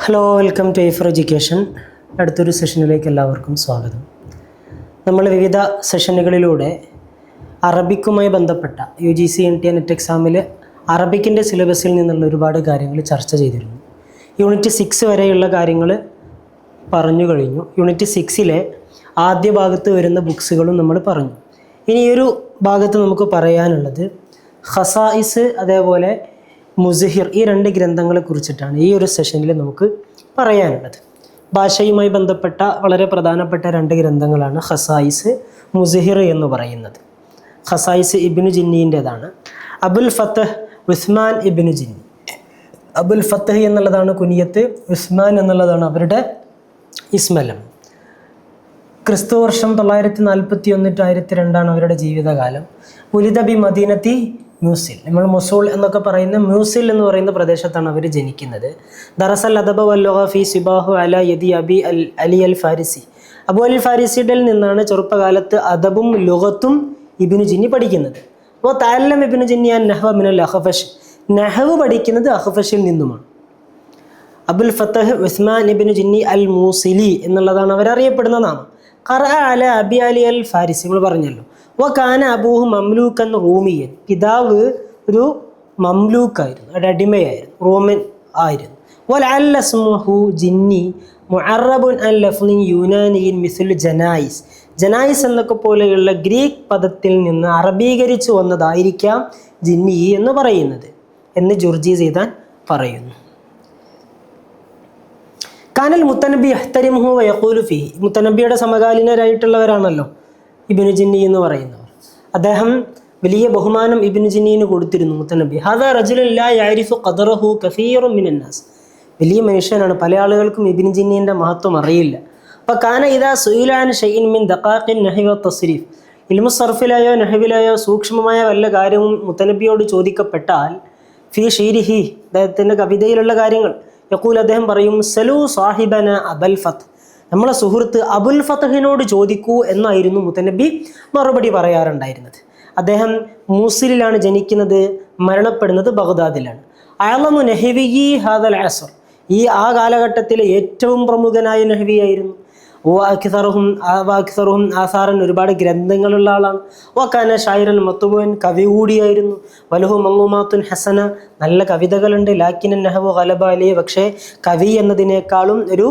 Hello, welcome to A for education. അടുത്തൊരു സെഷനിലേക്ക് എല്ലാവർക്കും സ്വാഗതം. നമ്മൾ വിവിധ സെഷനുകളിലൂടെ അറബിക്കുമായി ബന്ധപ്പെട്ട UGC NT നെറ്റ് എക്സാമിൽ അറബിക്കിൻ്റെ സിലബസിൽ നിന്നുള്ള ഒരുപാട് കാര്യങ്ങൾ ചർച്ച ചെയ്തിരുന്നു. യൂണിറ്റ് 6 വരെയുള്ള കാര്യങ്ങൾ പറഞ്ഞു കഴിഞ്ഞു. യൂണിറ്റ് 6 ആദ്യ ഭാഗത്ത് വരുന്ന ബുക്സുകളും നമ്മൾ പറഞ്ഞു. ഇനി ഈ ഒരു ഭാഗത്ത് നമുക്ക് പറയാനുള്ളത് ഖസായിസ് അതേപോലെ മുസ്ഹിർ, ഈ രണ്ട് ഗ്രന്ഥങ്ങളെ കുറിച്ചിട്ടാണ് ഈ ഒരു സെഷനിൽ നമുക്ക് പറയാനുള്ളത്. ഭാഷയുമായി ബന്ധപ്പെട്ട വളരെ പ്രധാനപ്പെട്ട രണ്ട് ഗ്രന്ഥങ്ങളാണ് ഖസായിസ്, മുസ്ഹിർ എന്ന് പറയുന്നത്. ഖസായിസ് ഇബ്നു ജിന്നീൻ്റെതാണ്. അബുൽ ഫത്തഹ് ഉസ്മാൻ ഇബ്നു ജിന്നി. അബുൽ ഫത്തഹ് എന്നുള്ളതാണ് കുനിയത്ത്, ഉസ്മാൻ എന്നുള്ളതാണ് അവരുടെ ഇസ്മലം. ക്രിസ്തു വർഷം 941 to 1002 അവരുടെ ജീവിതകാലം. ഉലിദ ബി മദീനത്തി മ്യൂസിൽ, നമ്മൾ മൊസൂൾ എന്നൊക്കെ പറയുന്ന മ്യൂസിൽ എന്ന് പറയുന്ന പ്രദേശത്താണ് അവർ ജനിക്കുന്നത്. ദറസൽ അദബ വല്ലുഗ ഫി സിബാഹു അല യദി അബി അലി അൽ ഫാരിസി. അബു അൽ ഫാരിസിയുടെ നിന്നാണ് ചെറുപ്പകാലത്ത് അദബും ലുഗത്തും ഇബ്നു ജിന്നി പഠിക്കുന്നത്. അപ്പോൾ തഅല്ലം ഇബ്നു ജിന്നി അൻ നഹ്വ മിനൽ അഖ്ഫശ്, നഹ്വ് പഠിക്കുന്നത് അഖ്ഫശിൽ നിന്നുമാണ്. അബുൽ ഫത്തഹ് ഉസ്മാൻ ഇബ്നു ജിന്നി അൽ മൂസിലി എന്നുള്ളതാണ് അവരറിയപ്പെടുന്ന നാമം. ഖറഅ അല അബി അലി അൽ ഫാരിസി, നമ്മൾ പറഞ്ഞല്ലോ. കാന അബൂഹു മംലൂക്കൻ റൂമിയൻ, പിതാവ് ഒരു മംലൂക്കായിരുന്നു, ഒരു അടിമയായിരുന്നു, റോമൻ ആയിരുന്നു. വലഅല്ല ഇസ്മുഹു ജിന്നി മുഅറബുൻ അൻ ലഫ്ളിൻ യുനാനിയിൻ മിസ്ലു ജനായിസ്. ജനായിസ് എന്നൊക്കെ പോലെയുള്ള ഗ്രീക്ക് പദത്തിൽ നിന്ന് അറബീകരിച്ചു വന്നതായിരിക്കാം ജിന്നി എന്ന് പറയുന്നത് എന്ന് ജുർജി സീദാൻ പറയുന്നു. കാനൽ മുത്തനബി യഹ്തരിമുഹു വയഖൂലു ഫീഹി, മുത്തനബിയുടെ സമകാലീനരായിട്ടുള്ളവരാണല്ലോ ഇബ്നു ജിന്നി എന്ന് പറയുന്നവർ. അദ്ദേഹം വലിയ ബഹുമാനം ഇബ്നു ജിന്നീന് കൊടുത്തിരുന്നു മുത്തനബി. ഹാദാ റജുലുൻ ലാ യഅരിഫു ഖദറഹു കസീറുൻ മിനൻ നാസ്, വലിയ മനുഷ്യനാണ്, പല ആളുകൾക്കും ഇബ്നു ജിന്നീൻ്റെ മഹത്വം അറിയില്ല. അപ്പോൾ കാന ഇദാ സുഇല അൻ ഷൈഇൻ മിൻ ദഖാഖിൻ നഹ്വി വത്തസ്രീഫ്, ഇൽമു സർഫിലായോ നഹ്വിലായോ സൂക്ഷ്മമായ വല്ല കാര്യവും മുത്തനബിയോട് ചോദിക്കപ്പെട്ടാൽ ഫീ ഷീരിഹി, അദ്ദേഹത്തിൻ്റെ കവിതയിലുള്ള കാര്യങ്ങൾ, യഖൂൽ, അദ്ദേഹം പറയും, സലു സാഹിബന അബൽ ഫത്ത്, നമ്മളെ സുഹൃത്ത് അബുൽ ഫത്തഹിനോട് ചോദിക്കൂ എന്നായിരുന്നു മുത്തനബി മറുപടി പറയാറുണ്ടായിരുന്നത്. അദ്ദേഹം മൂസിലിലാണ് ജനിക്കുന്നത്, മരണപ്പെടുന്നത് ബഗ്ദാദിലാണ്. അഅ്ലമു നഹ്വിയി ഹാദൽ അസ്ർ, ആ കാലഘട്ടത്തിലെ ഏറ്റവും പ്രമുഖനായ നഹ്വിയായിരുന്നു. വാക്സറുഹും ആസാറൻ, ഒരുപാട് ഗ്രന്ഥങ്ങളുള്ള ആളാണ്. വക്കാന ഷായിറൻ മത്തുബൻ, കവി കൂടിയായിരുന്നു. വലഹു മങ്ങുമാത്തുൻ ഹസന, നല്ല കവിതകളുണ്ട്. ലാക്കിനൻ നഹ്വു ഗലബ അലൈഹി, പക്ഷേ കവി എന്നതിനേക്കാളും ഒരു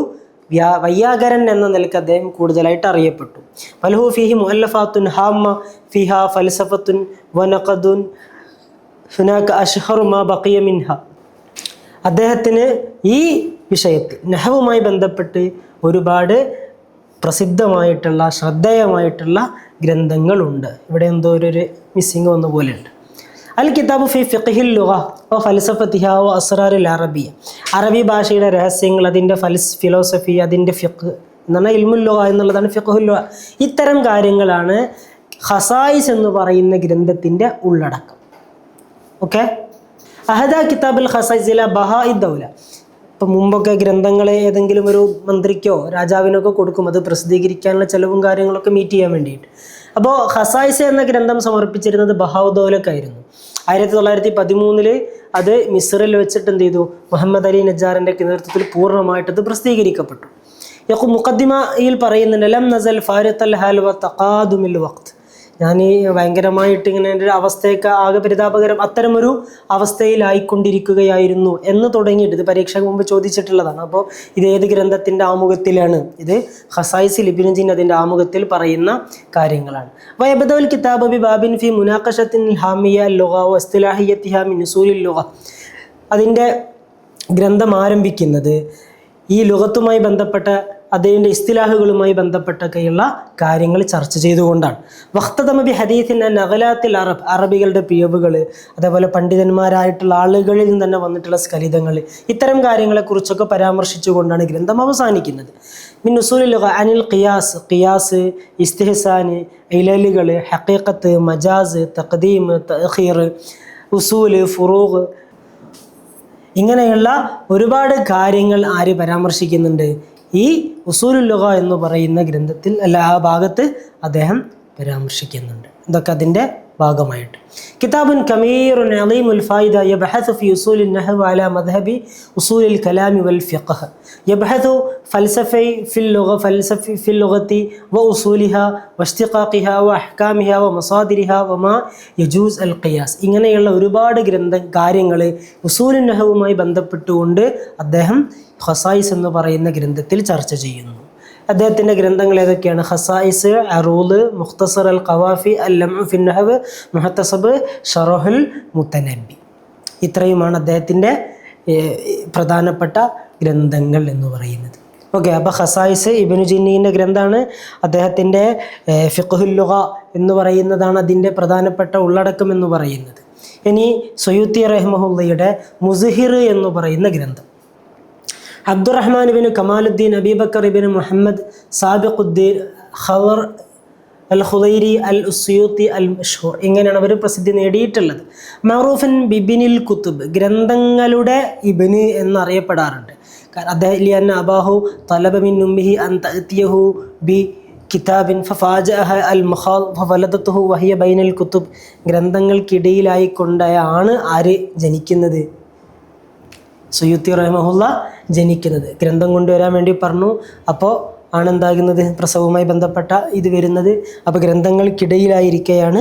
വയ്യാകരൻ എന്ന നിലയ്ക്ക് അദ്ദേഹം കൂടുതലായിട്ട് അറിയപ്പെട്ടു. വലഹു ഫീഹി മുഅല്ലഫാത്തുൻ ഹാമ്മ ഫിഹ ഫൽസഫത്തുൻ വനഖദുൻ ഹുനാക അഷ്ഹറു മാ ബഖിയ മിൻഹ. അദ്ദേഹത്തിന് ഈ വിഷയത്തിൽ നഹ്വുമായി ബന്ധപ്പെട്ട് ഒരുപാട് പ്രസിദ്ധമായിട്ടുള്ള ശ്രദ്ധേയമായിട്ടുള്ള ഗ്രന്ഥങ്ങളുണ്ട്. ഇവിടെ എന്തോ ഒരു മിസ്സിങ് വന്ന പോലെയുണ്ട്. അൽ കിതാബു ഫി ഫിഖ്ഹിൽ ലുഗ വ ഫൽസഫതിഹ വ അസ്റാറിൽ അറബിയ, അറബി ഭാഷയുടെ രഹസ്യങ്ങൾ, അതിൻ്റെ ഫിലോസഫി, അതിൻ്റെ ഫിഖ് എന്നാണ് ഇൽമുൽ ലുഗ എന്നുള്ളതാണ് ഫിഖ്ഹുൽ ലുഗ. ഇത്തരം കാര്യങ്ങളാണ് ഖസായിസ് എന്ന് പറയുന്ന ഗ്രന്ഥത്തിൻ്റെ ഉള്ളടക്കം. ഓക്കെ, അഹദ കിതാബുൽ ഖസായിസ് ഇല ബഹാഇ ദൗല. ഇപ്പം മുമ്പൊക്കെ ഗ്രന്ഥങ്ങളെ ഏതെങ്കിലും ഒരു മന്ത്രിക്കോ രാജാവിനൊക്കെ കൊടുക്കും, അത് പ്രസിദ്ധീകരിക്കാനുള്ള ചിലവും കാര്യങ്ങളൊക്കെ മീറ്റ് ചെയ്യാൻ വേണ്ടിയിട്ട്. അപ്പോൾ ഖസായിസ് എന്ന ഗ്രന്ഥം സമർപ്പിച്ചിരുന്നത് ബഹാഉദ്ദൗലക്കായിരുന്നു. 1913 അത് മിസ്റിൽ വെച്ചിട്ട് എന്ത് ചെയ്തു, മുഹമ്മദ് അലി നജ്ജാറിൻ്റെ നേതൃത്വത്തിൽ പൂർണ്ണമായിട്ടത് പ്രസിദ്ധീകരിക്കപ്പെട്ടു. യഖു മുഖദ്ദിമയിൽ പറയുന്നുണ്ട്, ലം നസൽ ഫാരിത്തൽ ഹാൽ വ തഖാദുമിൽ വഖ്ത്, ഞാൻ ഈ ഭയങ്കരമായിട്ട് ഇങ്ങനെ എൻ്റെ ഒരു അവസ്ഥയൊക്കെ ആകെ പരിതാപകരം, അത്തരമൊരു അവസ്ഥയിലായിക്കൊണ്ടിരിക്കുകയായിരുന്നു എന്ന് തുടങ്ങിയിട്ട് ഇത് പരീക്ഷയ്ക്ക് മുമ്പ് ചോദിച്ചിട്ടുള്ളതാണ്. അപ്പോൾ ഇത് ഏത് ഗ്രന്ഥത്തിൻ്റെ ആമുഖത്തിലാണ്? ഇത് ഖസായിസ് ഇബ്നു ജിന്നി അതിൻ്റെ ആമുഖത്തിൽ പറയുന്ന കാര്യങ്ങളാണ്. വയബ്ദഉൽ കിതാബ ബി ബാബിൻ ഫി മുനാഖശത്തിൻ ഹാമിയ ലുഗ വ ഇസ്തിലാഹിയതിഹ മിൻ ഉസൂലിൽ ലുഗ, അതിൻ്റെ ഗ്രന്ഥം ആരംഭിക്കുന്നത് ഈ ലുഗത്തുമായി ബന്ധപ്പെട്ട അതിൻ്റെ ഇസ്തിലാഹുകളുമായി ബന്ധപ്പെട്ടൊക്കെയുള്ള കാര്യങ്ങൾ ചർച്ച ചെയ്തുകൊണ്ടാണ്. വഖ്തദമബി ഹദീസിൻ നഗലാത്തിൽ അറബ്, അറബികളുടെ പിഴവുകൾ, അതേപോലെ പണ്ഡിതന്മാരായിട്ടുള്ള ആളുകളിൽ നിന്ന് തന്നെ വന്നിട്ടുള്ള സ്ഖലിതങ്ങൾ, ഇത്തരം കാര്യങ്ങളെക്കുറിച്ചൊക്കെ പരാമർശിച്ചുകൊണ്ടാണ് ഗ്രന്ഥം അവസാനിക്കുന്നത്. മിൻ ഉസൂലിൽ അനിൽ ഖിയാസ്, ഖിയാസ്, ഇസ്തിഹ്സാൻ, ഇലലുകൾ, ഹഖീഖത്ത്, മജാസ്, തഖ്ദീം, തഅഖീർ, ഉസൂല്, ഫുറൂഖ്, ഇങ്ങനെയുള്ള ഒരുപാട് കാര്യങ്ങൾ ആര് പരാമർശിക്കുന്നുണ്ട്? ഈ ഉസൂലുൽ ലുഗ എന്ന് പറയുന്ന ഗ്രന്ഥത്തിൽ, അല്ല ആ ഭാഗത്ത് അദ്ദേഹം പരാമർശിക്കുന്നുണ്ട്. ഇതൊക്കെ അതിൻ്റെ ഭാഗമായിട്ട്. കിതാബുൻ കമീറുൻ അളീമുൽ ഫായിദ യബ്ഹസു ഫി ഉസൂലിൻ നഹ്വ് അലാ മദ്ഹബി ഉസൂലിൽ കലാമി വൽ ഫിഖ്ഹ്. യബ്ഹസു ഫൽസഫി ഫിൽ ലുഗത്തി വ ഉസൂലിഹാ വഷ്തിഖാഖിഹാ വ അഹ്കാമിഹാ വ മസാദിരിഹാ വ മാ യജൂസ് അൽ ഖിയാസ്. ഇങ്ങനെയുള്ള ഒരുപാട് കാര്യങ്ങൾ ഉസൂലുൻ നഹ്വുമായി ബന്ധപ്പെട്ടുകൊണ്ട് അദ്ദേഹം ഖസായിസ് എന്ന് പറയുന്ന ഗ്രന്ഥത്തിൽ ചർച്ച ചെയ്യുന്നു. അദ്ദേഹത്തിൻ്റെ ഗ്രന്ഥങ്ങൾ ഏതൊക്കെയാണ്? ഖസായിസ്, അറൂദ്, മുഖ്തസർ അൽ ഖവാഫി, അൽ ലംഉ ഫിൻ നഹ്വ്, മുഹ്തസബ്, ശറഹുൽ മുത്തനബ്ബി. ഇത്രയുമാണ് അദ്ദേഹത്തിൻ്റെ പ്രധാനപ്പെട്ട ഗ്രന്ഥങ്ങൾ എന്ന് പറയുന്നത്. ഓക്കെ, അപ്പോൾ ഖസായിസ് ഇബ്നു ജിന്നീൻ്റെ ഗ്രന്ഥമാണ്. അദ്ദേഹത്തിൻ്റെ ഫിഖ്ഹുൽ ലുഗ എന്ന് പറയുന്നതാണ് അതിൻ്റെ പ്രധാനപ്പെട്ട ഉള്ളടക്കം എന്ന് പറയുന്നത്. ഇനി സുയൂത്തി റഹിമഹുള്ളയുടെ മുസ്ഹിർ എന്ന് പറയുന്ന ഗ്രന്ഥം. അബ്ദുറഹ്മാൻ ഇബ്നു കമാലുദ്ദീൻ അബീബക്കർ ഇബ്നു മുഹമ്മദ് സാബിഖുദ്ദീൻ ഖവർ അൽ ഖുദൈരി അൽ സുയൂത്തി അൽ മഷ്ഹൂർ, ഇങ്ങനെയാണ് അവർ പ്രസിദ്ധി നേടിയിട്ടുള്ളത്. മഅറൂഫൻ ബിബിനിൽ കുത്തുബ്, ഗ്രന്ഥങ്ങളുടെ ഇബ്ന് എന്നറിയപ്പെടാറുണ്ട്. അദ്ദേഹം അബാഹു തലബ മിൻ ഉമ്മിഹി അൻ തഅതിയഹു ബി കിതാബിൻ ഫഫാജഅഹ അൽ മഖാൽ ഫവലദതുഹു വഹിയ ബൈനൽ കുത്തുബ്. ഗ്രന്ഥങ്ങൾക്കിടയിലായി കൊണ്ടാണ് ആര് ജനിക്കുന്നത്? സുയൂത്തി റഹിമഹുള്ള ജനിക്കുന്നത്. ഗ്രന്ഥം കൊണ്ടുവരാൻ വേണ്ടി പറഞ്ഞു. അപ്പോൾ ആണെന്താകുന്നത്? പ്രസവവുമായി ബന്ധപ്പെട്ട ഇത് വരുന്നത്. അപ്പോൾ ഗ്രന്ഥങ്ങൾക്കിടയിലായിരിക്കെയാണ്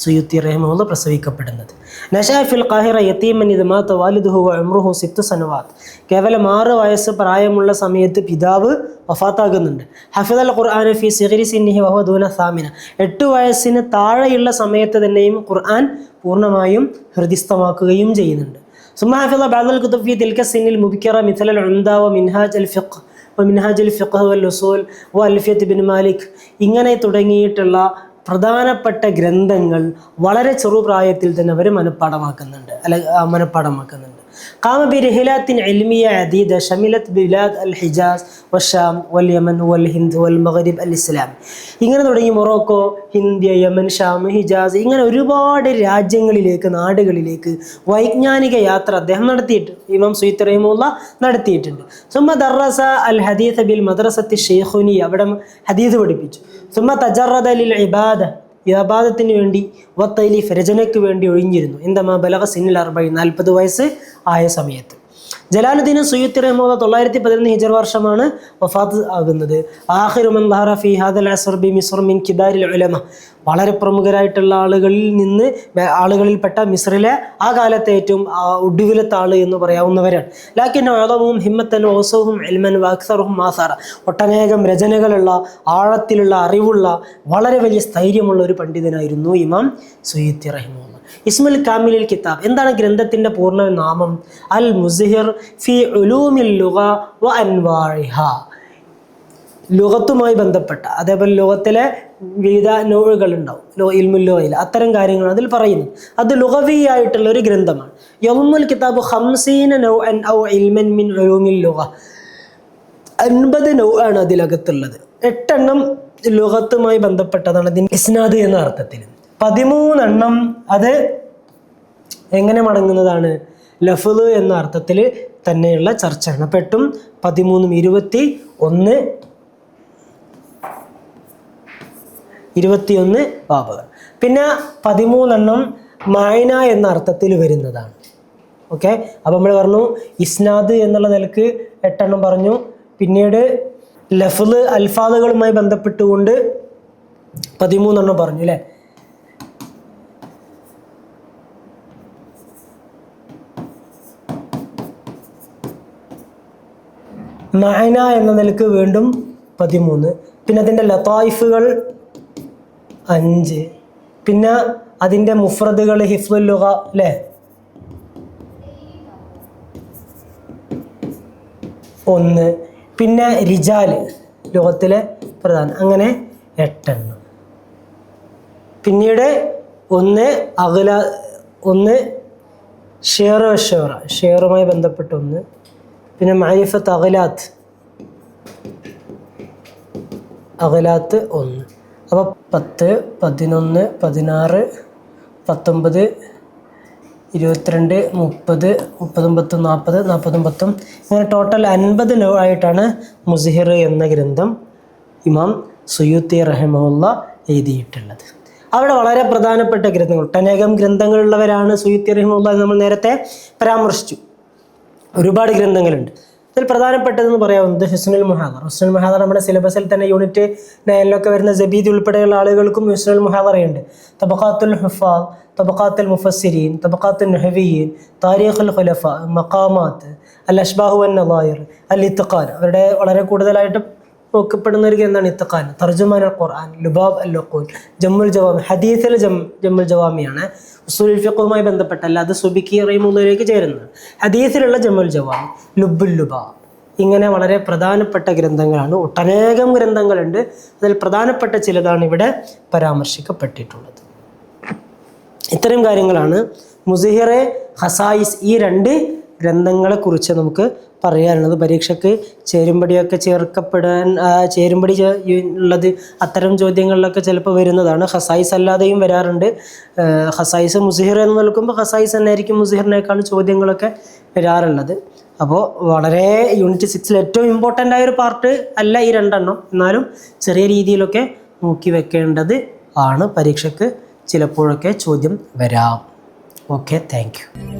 സുയൂത്തി റഹിമഹുള്ള പ്രസവിക്കപ്പെടുന്നത്. നശഅ ഫിൽ ഖാഹിറ യതീമൻ ഇദ് മാത വാലിദുഹു വ ഉംറുഹു 6 സനവാത്ത്. കേവലം 6 വയസ്സ് പ്രായമുള്ള സമയത്ത് പിതാവ് വഫാത്താകുന്നുണ്ട്. ഹഫിദൽ ഖുർആൻ ഫി സിഗ്രി സിന്നിഹി വഹുവ ദൂന സാമിന. 8 വയസ്സിന് താഴെയുള്ള സമയത്ത് തന്നെയും ഖുർആൻ പൂർണ്ണമായും ഹൃദിസ്ഥമാക്കുകയും ചെയ്യുന്നുണ്ട്. ثم حفظ بعض الكتب في تلك السن المبكرة مثل العمدة ومنهاج الفقه والأصول وألفية بن مالك. ഇങ്ങനെ തുടങ്ങിയിട്ടുള്ള പ്രധാനപ്പെട്ട ഗ്രന്ഥങ്ങൾ വളരെ ചെറുപ്രായത്തിൽ തന്നെ അവർ മനഃപ്പാടമാക്കുന്നുണ്ട്. قام برحلات علمية عديدة شملت بلاد الحجاز والشام واليمن والهند والمغرب الإسلامي. ഇങ്ങനെ തുടങ്ങി Morocco, India, Yemen, Sham, Hijaz, ഇങ്ങനെ ഒരുപാട് രാജ്യങ്ങളിലേക്ക്, നാടുകളിലേക്ക് വൈജ്ഞാനിക യാത്ര അദ്ദേഹം നടത്തിയിട്ടുണ്ട്. ഇമാം സുയൂത്തി റഹിമഹുള്ള നടത്തിയിട്ടുണ്ട്. സുമ്മ ദറസ അൽ ഹദീസ് ബിൽ മദ്രസത്തി ഷെയ്ഖുനി, അവിടെ ഹദീസ് പഠിപ്പിച്ചു. സുമ്മ തജറദ ലിൽ ഇബാദ, ഇബാദത്തിന് വേണ്ടി, വത്തൈലിഫ്, രചനയ്ക്ക് വേണ്ടി ഒഴിഞ്ഞിരുന്നു. ഇന്ദമാ ബലഗ സിന്നിൽ 40 വയസ്സ് ആയ സമയത്ത്. ജലാലുദ്ദീൻ സുയൂത്തി റഹിമഹുള്ള 911 ഹിജ്റ വർഷമാണ് വഫാത്ത് ആകുന്നത്. ആഖിറു മൻ ദഹറ ഫീ ഹാദൽ അസ്ർ ബി മിസ്ർ മിൻ കിബാരിൽ ഉലമ, വളരെ പ്രമുഖരായിട്ടുള്ള ആളുകളിൽപ്പെട്ട മിസ്രിലെ ആ കാലത്തെ ഏറ്റവും ഒടുവിലത്തെ ആള് എന്ന് പറയാവുന്നവരാണ്. ലാക്കിൻ അഅദമുഹും ഹിമ്മത്തൻ വഅസൗഹും ഇൽമൻ വഅക്സറുഹും ആസാറ, ഒട്ടനേകം രചനകളുള്ള, ആഴത്തിലുള്ള അറിവുള്ള, വളരെ വലിയ സ്ഥൈര്യമുള്ള ഒരു പണ്ഡിതനായിരുന്നു ഇമാം സുയൂത്തി റഹിമഹുള്ള. ഇസ്മുൽ കാമിലിൽ കിതാബ്, എന്താണ് ഗ്രന്ഥത്തിൻ്റെ പൂർണ്ണ നാമം? അൽ മുസ്ഹിർ ഫി ഉലൂമിൽ ലുഗ വ അൻവാഇഹ, ലുഗത്തുമായി ബന്ധപ്പെട്ട, അതേപോലെ ലോകത്തിലെ വിവിധ നോവുകളുണ്ടാവും ഇൽമുൽ ലുഗയിൽ, അത്തരം കാര്യങ്ങൾ അതിൽ പറയുന്നു. അത് ലുഗവിയായിട്ടുള്ള ഒരു ഗ്രന്ഥമാണ്. യൗമുൽ കിതാബ് 50 നൗഅൻ ഔ ഇൽമൻ മിൻ ഉലൂമിൽ ലുഗ, 50 നൗആണ് അതിലകത്തുള്ളത്. 8 എണ്ണം ലുഗത്തുമായി ബന്ധപ്പെട്ടതാണ് അതിന് ഇസ്നാദ് എന്ന അർത്ഥത്തിൽ. 13 അത് എങ്ങനെ മടങ്ങുന്നതാണ്? ലഫ്ള് എന്ന അർത്ഥത്തിൽ തന്നെയുള്ള ചർച്ചയാണ്. അപ്പോൾ 8ഉം 13ഉം 21 ബാബുകൾ. പിന്നെ 13 മായന എന്ന അർത്ഥത്തിൽ വരുന്നതാണ്. ഓക്കെ, അപ്പോൾ നമ്മൾ പറഞ്ഞു ഇസ്നാദ് എന്നുള്ള നിലക്ക് 8 പറഞ്ഞു. പിന്നീട് ലഫ്ള് അൽഫാദുകളുമായി ബന്ധപ്പെട്ടുകൊണ്ട് 13 പറഞ്ഞു അല്ലേ. മഅന എന്ന നിലക്ക് വീണ്ടും 13. പിന്നെ അതിൻ്റെ ലതായിഫുകൾ 5. പിന്നെ അതിൻ്റെ മുഫ്രദുകൾ ഹിഫ്ളുൽ ലുഗ അല്ലേ 1. പിന്നെ റിജാൽ ലോകത്തിലെ പ്രധാനം, അങ്ങനെ 8. പിന്നീട് 1 ഷെയറുമായി ബന്ധപ്പെട്ട് 1. പിന്നെ മഅരിഫത്ത് അഗ്ലാത്ത് 1. അപ്പോൾ 10, 11, 16, 19, 22, 30, 39, 40, 49, ഇങ്ങനെ ടോട്ടൽ 50 ആയിട്ടാണ് മുസ്ഹിർ എന്ന ഗ്രന്ഥം ഇമാം സുയൂത്തി റഹിമഹുള്ള എഴുതിയിട്ടുള്ളത്. അവിടെ വളരെ പ്രധാനപ്പെട്ട ഗ്രന്ഥങ്ങൾ, ഒട്ടനേകം ഗ്രന്ഥങ്ങളുള്ളവരാണ് സുയൂത്തി റഹിമഹുല്ലാഹ് നമ്മൾ നേരത്തെ പരാമർശിച്ചു. ഒരുപാട് ഗ്രന്ഥങ്ങളുണ്ട്. ഇതിൽ പ്രധാനപ്പെട്ടതെന്ന് പറയാവുന്നത് ഹുസ്നുൽ മുഹാദറ. ഹുസ്നുൽ മുഹാദറ നമ്മുടെ സിലബസിൽ തന്നെ യൂണിറ്റ് 9 വരുന്ന ജബീദ് ഉൾപ്പെടെയുള്ള ആളുകൾക്കും ഹുസ്നുൽ മുഹാദറയുണ്ട്. തബഖാത്തുൽ ഹുഫാദ്, തബഖാത്തുൽ മുഫസ്സിരീൻ, തബഖാത്തുൽ നഹവിയ്യീൻ, താരീഖുൽ ഖുലഫ, മഖാമാത്ത്, അൽ അഷ്ബാഹു വൻ നളായിർ, അൽ ഇത്ഖാൻ. അവരുടെ വളരെ കൂടുതലായിട്ട് നോക്കപ്പെടുന്ന ഒരു ഗ്രന്ഥമാണ് ഇത്ഖാൻ. തർജുമാനുൽ ഖുർആൻ, ലുബാബ് അൽ ഉഖൂൽ, ജമ്മുൽ ജവാമി. ഹദീസിൽ ജമ്മുൽ ജവാമിയാണ്, ഉസൂലുൽ ഫിഖ്ഹുമായി ബന്ധപ്പെട്ടല്ല, അത് സുബിക്കി റഹിമഹുല്ലാഹിലേക്ക് ചേരുന്നത്. ഹദീസിലുള്ള ജമ്മുൽ ജവാമി, ലുബ്ബുൽ ലുബാബ്. ഇങ്ങനെ വളരെ പ്രധാനപ്പെട്ട ഗ്രന്ഥങ്ങളാണ്. ഒട്ടനേകം ഗ്രന്ഥങ്ങളുണ്ട്. അതിൽ പ്രധാനപ്പെട്ട ചിലതാണ് ഇവിടെ പരാമർശിക്കപ്പെട്ടിട്ടുള്ളത്. ഇത്തരം കാര്യങ്ങളാണ് മുസ്ഹിറെ, ഖസായിസ്, ഈ 2 ഗ്രന്ഥങ്ങളെക്കുറിച്ച് നമുക്ക് പറയാനുള്ളത്. പരീക്ഷയ്ക്ക് ചേരുംപടിയൊക്കെ ചേരുംപടി ഉള്ളത് അത്തരം ചോദ്യങ്ങളിലൊക്കെ ചിലപ്പോൾ വരുന്നതാണ്. ഖസായിസ് അല്ലാതെയും വരാറുണ്ട്. ഖസായിസ് മുസ്ഹിർ എന്ന് നിൽക്കുമ്പോൾ ഖസായിസ് തന്നെയായിരിക്കും മുസ്ഹിറിനേക്കാൾ ചോദ്യങ്ങളൊക്കെ വരാറുള്ളത്. അപ്പോൾ വളരെ യൂണിറ്റ് 6 ഏറ്റവും ഇമ്പോർട്ടൻ്റ് ആയൊരു പാർട്ട് അല്ല ഈ 2 എന്നാലും ചെറിയ രീതിയിലൊക്കെ നോക്കി വെക്കേണ്ടത് ആണ്. പരീക്ഷയ്ക്ക് ചിലപ്പോഴൊക്കെ ചോദ്യം വരാം. Okay, thank you.